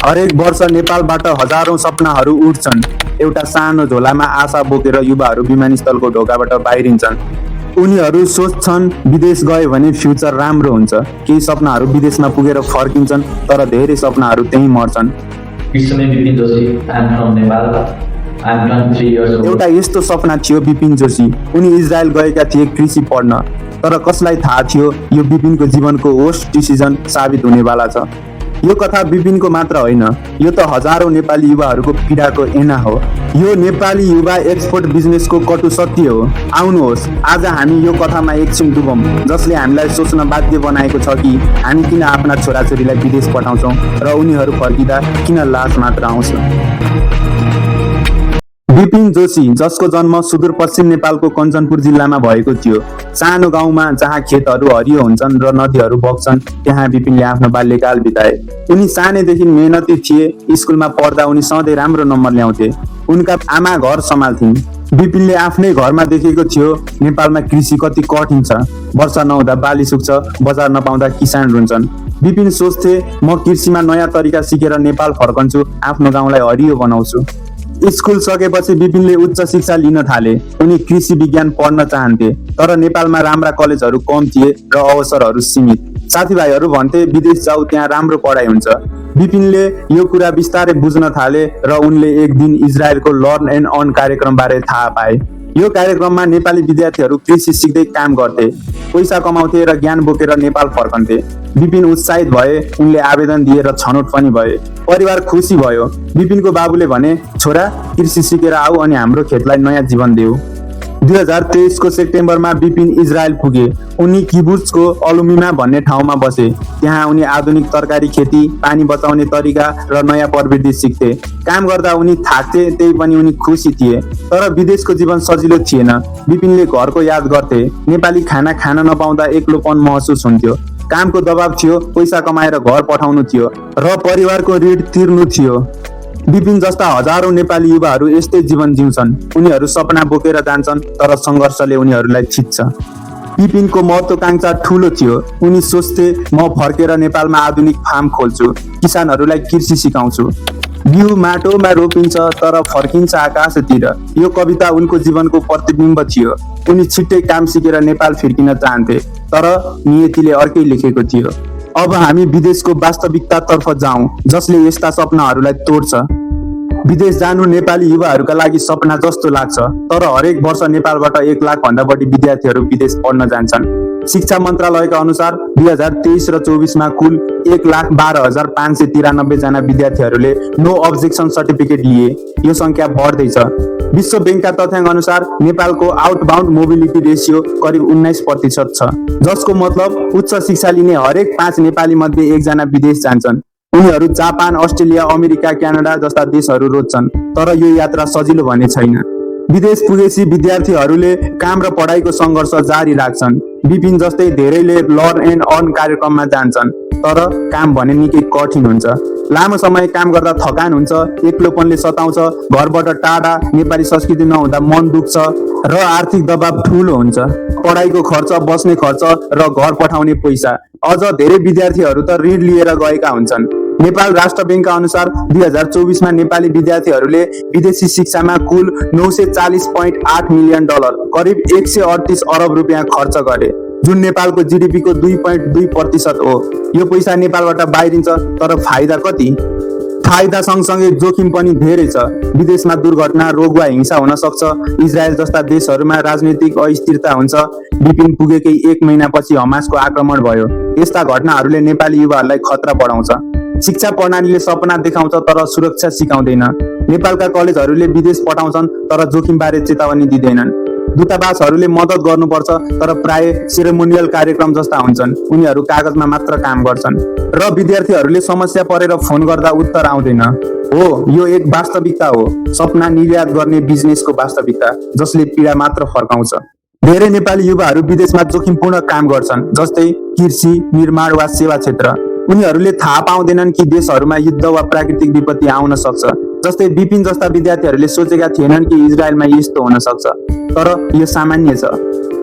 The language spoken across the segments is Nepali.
हरेक वर्ष नेपालबाट हजारौं सपनाहरू उड्छन्। एउटा सानो झोलामा आशा बोकेर युवाहरू विमानस्थलको ढोकाबाट बाहिरिन्छन्। उनीहरू सोच्छन् विदेश गए भने फ्युचर राम्रो हुन्छ। केही सपनाहरू विदेशमा पुगेर फर्किन्छन्, तर धेरै सपनाहरू त्यहीँ मर्छन्। एउटा यस्तो सपना थियो विपिन जोशी। उनी इजरायल गएका थिए कृषि पढ्न, तर कसलाई थाहा थियो यो विपिनको जीवनको वर्स्ट डिसिजन साबित हुनेवाला छ। यो कथा विपिनको मात्र होइन, यो त हजारौं नेपाली युवाहरूको पीडाको ऐना हो। यो नेपाली युवा एक्सपोर्ट बिजनेसको कटु सत्य हो। आउनुहोस् आज हामी यो कथामा एकछिन डुबौँ, जसले हामीलाई सोच्न बाध्य बनाएको छ कि हामी किन आफ्ना छोराछोरीलाई विदेश पठाउँछौँ र उनीहरू फर्किँदा किन लास मात्र आउँछ। विपिन जोशी, जसको जन्म सुदूरपश्चिम नेपालको कञ्चनपुर जिल्लामा भएको थियो, सानो गाउँमा जहाँ खेतहरू हरियो हुन्छन् र नदीहरू बग्छन्, त्यहाँ विपिनले आफ्नो बाल्यकाल बिताए। उनी सानैदेखि मेहनती थिए। स्कुलमा पढ्दा उनी सधैँ राम्रो नम्बर ल्याउँथे। उनका आमा घर सम्हाल्थिन्। विपिनले आफ्नै घरमा देखेको थियो नेपालमा कृषि कति कठिन छ। वर्षा नहुँदा बाली सुक्छ, बजार नपाउँदा किसान रुन्छन्। विपिन सोच्थे म कृषिमा नयाँ तरिका सिकेर नेपाल फर्कन्छु, आफ्नो गाउँलाई हरियो बनाउँछु। स्कुल सकेपछि विपिनले उच्च शिक्षा लिन थाले। उनी कृषि विज्ञान पढ्न चाहन्थे, तर नेपालमा राम्रा कलेजहरू कम थिए र अवसरहरू सीमित। साथीभाइहरू भन्थे विदेश जाऊ, त्यहाँ राम्रो पढाइ हुन्छ। विपिनले यो कुरा बिस्तारै बुझ्न थाले र उनले एक दिन इजरायलको लर्न एन्ड अर्न कार्यक्रमबारे थाहा पाए। यो कार्यक्रममा नेपाली विद्यार्थीहरू कृषि सिक्दै काम गर्थे, पैसा कमाउँथे र ज्ञान बोकेर नेपाल फर्कन्थे। विपिन उत्साहित भए। उनले आवेदन दिए र छनौट पनि भए। परिवार खुसी भयो। विपिनको बाबुले भने, छोरा कृषि सिकेर आऊ अनि हाम्रो खेतलाई नयाँ जीवन देऊ। 2023 को सेप्टेम्बरमा विपिन इजरायल पुगे। उनी किबुट्जको अलुमिमा भन्ने ठाउँमा बसे। त्यहाँ उनी आधुनिक तरकारी खेती, पानी बचाउने तरिका र नयाँ प्रविधि सिक्थे। काम गर्दा उनी थाक्थे, त्यही पनि उनी खुसी थिए। तर विदेशको जीवन सजिलो थिएन। विपिनले घरको याद गर्थे। नेपाली खाना खान नपाउँदा एक्लोपन महसुस हुन्थ्यो। कामको दबाब थियो, पैसा कमाएर घर पठाउनु थियो र परिवारको ऋण तिर्नु थियो। विपिन जस्ता हजारौं नेपाली युवाहरू यस्तै जीवन जिउँछन्। उनीहरू सपना बोकेर जान्छन्, तर सङ्घर्षले उनीहरूलाई छिच्छ। विपिनको महत्वाकांक्षा ठूलो थियो। उनी सोच्थे म फर्केर नेपालमा आधुनिक फार्म खोल्छु, किसानहरूलाई कृषि सिकाउँछु। बिउ माटोमा रोपिन्छ तर फर्किन्छ आकाशतिर। यो कविता उनको जीवनको प्रतिबिम्ब थियो। उनी छिट्टै काम सिकेर नेपाल फिर्किन चाहन्थे, तर नियतिले अर्कै लेखेको थियो। अब हामी विदेशको वास्तविकतातर्फ जाउँ, जसले यस्ता सपनाहरूलाई तोड्छ। विदेश जानु नेपाली युवाहरूका लागि सपना जस्तो लाग्छ, तर हरेक वर्ष नेपालबाट 1 लाख भन्दा बढी विद्यार्थीहरू विदेश पढ्न जान्छन्। शिक्षा मन्त्रालयका अनुसार 2023 र 24 मा कुल 1,12,593 जना विद्यार्थीहरूले नो अब्जेक्सन सर्टिफिकेट लिए। यो संख्या बढ्दैछ। विश्व बैंकका तथ्याङ्क अनुसार नेपालको आउटबाउन्ड मोबिलिटी रेसियो करिब 19% छ, जसको मतलब उच्च शिक्षा लिने हरेक 5 नेपाली मध्ये 1 जना विदेश जान्छन्। उनीहरू जापान, अस्ट्रेलिया, अमेरिका, क्यानाडा जस्ता देशहरू रोज्छन्, तर यो यात्रा सजिलो भने छैन। विदेश पुगेपछि विद्यार्थीहरूले काम र पढाइको सङ्घर्ष जारी राख्छन्। विपिन जस्तै धेरैले लर्न एन्ड अर्न कार्यक्रममा जान्छन्, तर काम भने निकै कठिन हुन्छ। लामो समय काम गर्दा थकान हुन्छ, एक्लोपनले सताउँछ, घरबाट टाढा, नेपाली संस्कृति नहुँदा मन दुख्छ र आर्थिक दबाव ठूलो हुन्छ। पढाइको खर्च, बस्ने खर्च र घर पठाउने पैसा। अझ धेरै विद्यार्थीहरू त ऋण लिएर गएका हुन्छन्। नेपाल राष्ट्र बैंकका अनुसार 2024 मा नेपाली विद्यार्थीहरूले विदेशी शिक्षामा कुल $940.8 मिलियन, करिब 138 अरब रुपियाँ खर्च गरे, जुन नेपालको जीडीपी को 2.2% हो। यो पैसा नेपालबाट बाहिरिन्छ, तर फाइदा कति? फाइदा सँगसँगै जोखिम पनि धेरै छ। विदेशमा दुर्घटना, रोग वा हिंसा हुन सक्छ। इजरायल जस्ता देशहरूमा राजनीतिक अस्थिरता हुन्छ। विपिन पुगेकै 1 महिनापछि हमासको आक्रमण भयो। यस्ता घटनाहरूले नेपाली युवाहरूलाई खतरा बढाउँछ। शिक्षा प्रणालीले सपना देखाउँछ तर सुरक्षा सिकाउँदैन। नेपालका कलेजहरूले विदेश पठाउँछन् तर जोखिमबारे चेतावनी दिँदैनन्। दूतावासहरूले मद्दत गर्नुपर्छ, तर प्राय सेरेमोनियल कार्यक्रम जस्ता हुन्छन्। उनीहरू कागजमा मात्र काम गर्छन् र विद्यार्थीहरूले समस्या परेर फोन गर्दा उत्तर आउँदैन। हो, यो एक वास्तविकता हो, सपना निर्यात गर्ने बिजनेसको वास्तविकता, जसले पीडा मात्र फर्काउँछ। धेरै नेपाली युवाहरू विदेशमा जोखिमपूर्ण काम गर्छन्, जस्तै कृषि, निर्माण वा सेवा क्षेत्र। उनीहरूले थाहा पाउँदैनन् कि देशहरूमा युद्ध वा प्राकृतिक विपत्ति आउन सक्छ। जस्तै विपिन जस्ता विद्यार्थीहरूले सोचेका थिएनन् कि इजरायलमा यस्तो हुन सक्छ, तर यो सामान्य छ।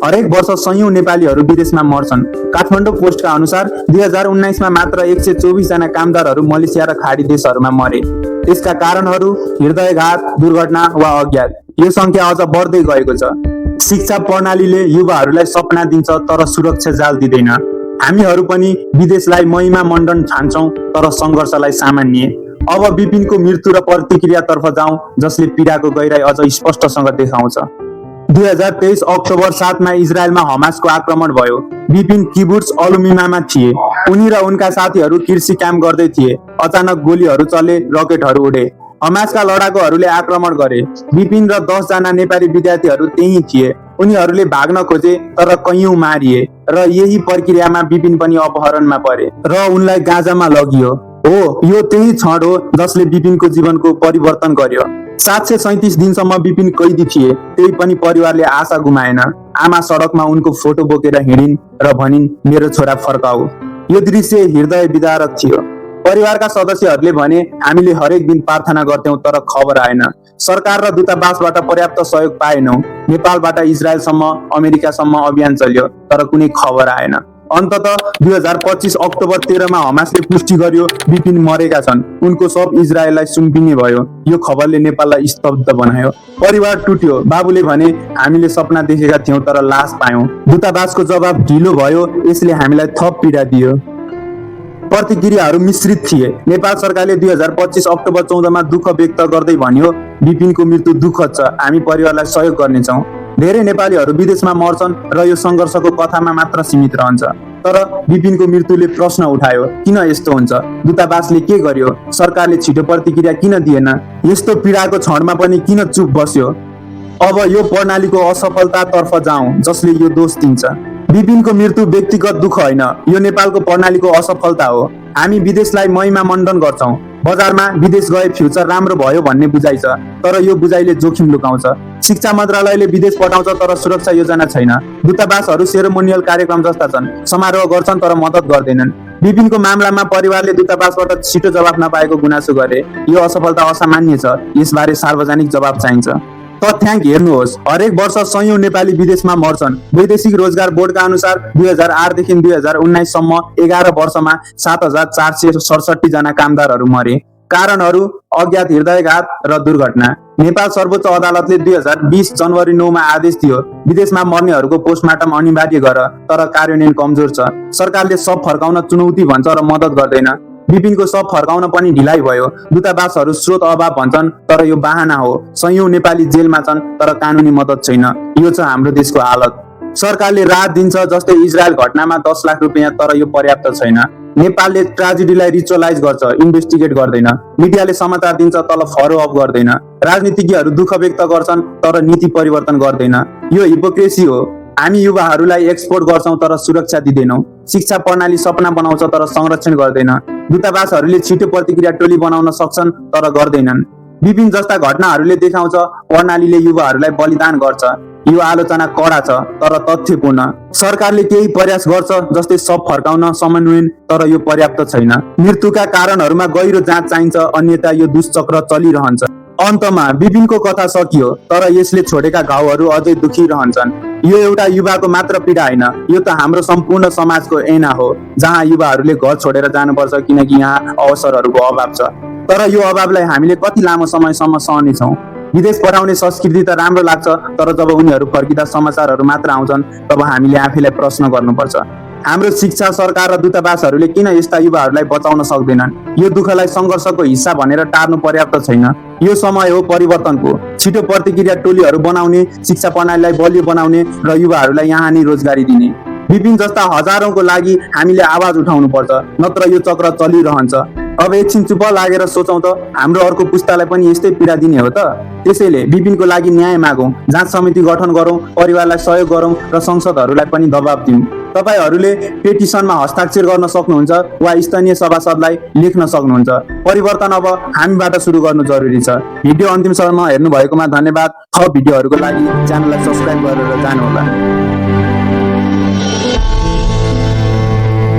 हरेक वर्ष सयौं नेपालीहरू विदेशमा मर्छन्। काठमाडौँ पोस्टका अनुसार 2019 मा मात्र 124 जना कामदारहरू मलेसिया र खाडी देशहरूमा मरे। त्यसका कारणहरू हृदयघात, दुर्घटना वा अज्ञात। यो संख्या अझ बढ्दै गएको छ। शिक्षा प्रणालीले युवाहरूलाई सपना दिन्छ तर सुरक्षा जाल दिँदैन। हामीहरू पनि विदेशलाई महिमा मण्डन ठान्छौं तर सङ्घर्षलाई सामान्य। अब विपिनको मृत्यु र प्रतिक्रियातर्फ जाउँ, जसले पीडाको गहिराई अझ स्पष्टसँग देखाउँछ। 2023 अक्टोबर 7 मा इजरायलमा हमासको आक्रमण भयो। विपिन किबुट्स अलुमिमामा थिए। उनी र उनका साथीहरू कृषि काम गर्दै थिए। अचानक गोलीहरू चले, रकेटहरू उडे। हमासका लडाकुहरूले आक्रमण गरे। विपिन र 10 जना नेपाली विद्यार्थीहरू त्यही थिए। उनीहरूले भाग्न खोजे तर कैयौं मारिए र यही प्रक्रियामा विपिन पनि अपहरणमा परे र उनलाई गाजामा लगियो। हो, यो त्यही क्षण हो जसले विपिनको जीवनको परिवर्तन गर्यो। 737 दिनसम्म विपिन कैदी थिए, त्यही पनि परिवारले आशा गुमाएन। आमा सडकमा उनको फोटो बोकेर हिँडिन् र भनिन्, मेरो छोरा फर्काऊ। यो दृश्य हृदय विदारक थियो। परिवारका सदस्यहरूले भने, हामीले हरेक दिन प्रार्थना गर्थ्यौं तर खबर आएन। सरकार र दूतावासबाट पर्याप्त सहयोग पाएनौं। नेपालबाट इजरायलसम्म, अमेरिकासम्म अभियान चल्यो तर कुनै खबर आएन। अन्ततः 2025 अक्टोबर 13 मा हमासले पुष्टि गर्यो विपिन मरेका छन्। उनको शव इजरायललाई सुम्पिने भयो। यो खबरले नेपाललाई स्तब्ध बनायो। परिवार टुट्यो। बाबुले भने, हामीले सपना देखेका थियौं तर लास पायौं। दूतावासको जवाब ढिलो भयो, यसले हामीलाई थप पीडा दियो। प्रतिक्रियाहरू मिश्रित थिए। नेपाल सरकारले 2025 अक्टोबर 14 मा दुःख व्यक्त गर्दै भन्यो, विपिनको मृत्यु दुःखद छ, हामी परिवारलाई सहयोग गर्नेछौँ। धेरै नेपालीहरू विदेशमा मर्छन् र यो सङ्घर्षको कथामा मात्र सीमित रहन्छ। तर विपिनको मृत्युले प्रश्न उठायो, किन यस्तो हुन्छ? दूतावासले के गर्यो? सरकारले छिटो प्रतिक्रिया किन दिएन? यस्तो पीडाको क्षणमा पनि किन चुप बस्यो? अब यो प्रणालीको असफलतातर्फ जाउँ, जसले यो दोष दिन्छ। विपिनको मृत्यु व्यक्तिगत दुःख होइन, यो नेपालको प्रणालीको असफलता हो। हामी विदेशलाई महिमा मण्डन गर्छौं। बजारमा विदेश गए फ्युचर राम्रो भयो भन्ने बुझाइ छ, तर यो बुझाइले जोखिम लुकाउँछ। शिक्षा मन्त्रालयले विदेश पठाउँछ तर सुरक्षा योजना छैन। दूतावासहरू सेरेमोनियल कार्यक्रम जस्ता छन्, समारोह गर्छन् तर मद्दत गर्दैनन्। विपिनको मामलामा परिवारले दूतावासबाट छिटो जवाफ नपाएको गुनासो गरे। यो असफलता असामान्य छ, यसबारे सार्वजनिक जवाब चाहिन्छ। तथ्याङ्क हेर्नुहोस्, हरेक वर्ष सयौं नेपाली विदेशमा मर्छन्। वैदेशिक रोजगार बोर्डका अनुसार 2008 देखि 2019 सम्म 11 वर्षमा 7467 जना कामदारहरू मरे। कारणहरू अज्ञात, हृदयघात र दुर्घटना। नेपाल सर्वोच्च अदालतले 2020 जनवरी 9 मा आदेश दियो, विदेशमा मर्नेहरूको पोस्टमार्टम अनिवार्य गर, तर कार्यान्वयन कमजोर छ। सरकारले शव फर्काउन चुनौती भन्छ र मद्दत गर्दैन। विपिनको शव फर्काउन पनि ढिलाइ भयो। दूतावासहरू स्रोत अभाव भन्छन् तर यो बहाना हो। सयौं नेपाली जेलमा छन् तर कानुनी मद्दत छैन। यो छ हाम्रो देशको हालत। सरकारले राहत दिन्छ, जस्तै इजरायल घटनामा 10 लाख रुपियाँ, तर यो पर्याप्त छैन। नेपालले ट्राजेडीलाई रिचुअलाइज गर्छ, इन्भेस्टिगेट गर्दैन। मिडियाले समाचार दिन्छ तर फलो अप गर्दैन। राजनीतिज्ञहरू दुःख व्यक्त गर्छन् तर नीति परिवर्तन गर्दैन। यो हिपोक्रेसी हो। हामी युवाहरूलाई एक्सपोर्ट गर्छौं तर सुरक्षा दिँदैनौं। शिक्षा प्रणाली सपना बनाउँछ तर संरक्षण गर्दैन। दूतावासहरूले छिटो प्रतिक्रिया टोली बनाउन सक्छन् तर गर्दैनन्। विपिन जस्ता घटनाहरूले देखाउँछ प्रणालीले युवाहरूलाई बलिदान गर्छ। यो आलोचना कडा छ तर तथ्यपूर्ण। सरकारले केही प्रयास गर्छ, जस्तै शव फर्काउन, समन्वयन, तर यो पर्याप्त छैन। मृत्युका कारणहरूमा गहिरो जाँच चाहिन्छ, अन्यथा यो दुष्चक्र चलिरहन्छ। अन्तमा विपिनको कथा सकियो, तर यसले छोडेका घाउहरू अझै दुखी रहन्छन्। यो एउटा युवाको मात्र पीडा होइन, यो त हाम्रो सम्पूर्ण समाजको ऐना हो, जहाँ युवाहरूले घर छोडेर जानुपर्छ किनकि यहाँ अवसरहरूको अभाव छ। तर यो अभावलाई हामीले कति लामो समयसम्म सहनेछौँ? विदेश पठाउने संस्कृति त राम्रो लाग्छ, तर जब उनीहरू फर्किँदा समाचारहरू मात्र आउँछन् तब हामीले आफैलाई प्रश्न गर्नुपर्छ। हाम्रो शिक्षा, सरकार र दूतावासहरूले किन यस्ता युवाहरूलाई बचाउन सक्दैनन्? यो दुःखलाई सङ्घर्षको हिस्सा भनेर टार्नु पर्याप्त छैन। यो समय हो परिवर्तनको। छिटो प्रतिक्रिया टोलीहरू बनाउने, शिक्षा प्रणालीलाई बलियो बनाउने र युवाहरूलाई यहाँ नै रोजगारी दिने। विपिन जस्ता हजारौंको लागि हामीले आवाज उठाउनु पर्छ, नत्र यो चक्र चलिरहन्छ। अब एकछिन चुप लागेर सोचौं त, हाम्रो अर्को पुस्तालाई पनि यस्तै पीडा दिने हो त? त्यसैले विपिनको लागि न्याय मागौं, जाँच समिति गठन गरौं, परिवारलाई सहयोग गरौं र संसदहरूलाई पनि दबाब दिउँ। तपाईहरूले पेटिसनमा हस्ताक्षर गर्न सक्नुहुन्छ वा स्थानीय सभासदलाई लेख्न सक्नुहुन्छ। परिवर्तन अब हामीबाट सुरु गर्नु जरुरी छ। भिडियो अन्तिमसम्म हेर्नु भएकोमा धन्यवाद। थप भिडियोहरूको लागि च्यानललाई सब्स्क्राइब गरेर जानुहोला।